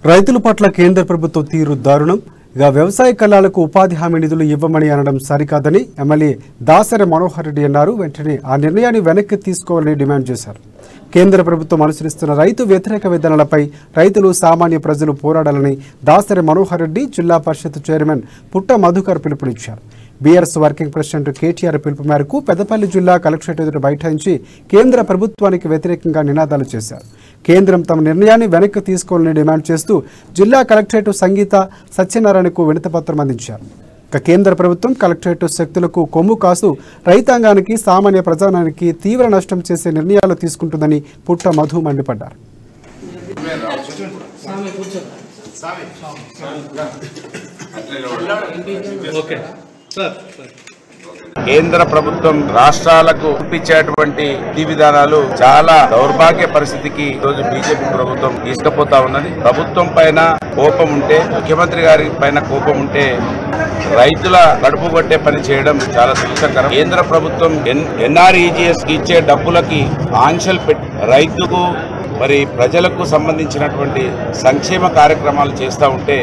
రైతుల పట్ల కేంద్ర ప్రభుత్వం తీరు దారుణం. ఇక వ్యవసాయ కళాలకు ఉపాధి హామీ నిధులు ఇవ్వమని అనడం సరికాదని ఎమ్మెల్యే దాసరి మనోహర్ రెడ్డి అన్నారు. వెంటనే ఆ నిర్ణయాన్ని వెనక్కి తీసుకోవాలని డిమాండ్ చేశారు. కేంద్ర ప్రభుత్వం అనుసరిస్తున్న రైతు వ్యతిరేక విధానాలపై రైతులు సామాన్య ప్రజలు పోరాడాలని దాసరి మనోహర్ రెడ్డి జిల్లా పరిషత్ చైర్మన్ పుట్ట మధుకర్ పిలుపునిచ్చారు. బీఆర్ఎస్ వర్కింగ్ ప్రెసిడెంట్ కేటీఆర్ పిలుపు మేరకు పెద్దపల్లి జిల్లా కలెక్టరేట్ ఎదుట బైఠాయించి కేంద్ర ప్రభుత్వానికి వ్యతిరేకంగా నినాదాలు చేశారు. కేంద్రం తమ నిర్ణయాన్ని వెనక్కి తీసుకోవాలని డిమాండ్ చేస్తూ జిల్లా కలెక్టరేట్ సంగీత సత్యనారాయణకు వినతిపత్రం అందించారు. కేంద్ర ప్రభుత్వం కలెక్టరేట్ శక్తులకు కొమ్ము కాసు రైతాంగానికి సామాన్య ప్రజానానికి తీవ్ర నష్టం చేసే నిర్ణయాలు తీసుకుంటుందని పుట్ట మధు మండిపడ్డారు. కేంద్ర ప్రభుత్వం రాష్ట్రాలకు ఇప్పించేటువంటి విధి విధానాలు చాలా దౌర్భాగ్య పరిస్థితికి ఈరోజు బీజేపీ ప్రభుత్వం తీసుకుపోతా ఉన్నది. ప్రభుత్వం పైన కోపం ఉంటే, ముఖ్యమంత్రి గారి పైన కోపం ఉంటే రైతుల కడుపు కొట్టే పని చేయడం చాలా దుఃఖకరం. కేంద్ర ప్రభుత్వం ఎన్ఆర్ఈజీఎస్ కి ఇచ్చే డబ్బులకి ఆంక్షలు పెట్టి రైతుకు మరి ప్రజలకు సంబంధించినటువంటి సంక్షేమ కార్యక్రమాలు చేస్తూ ఉంటే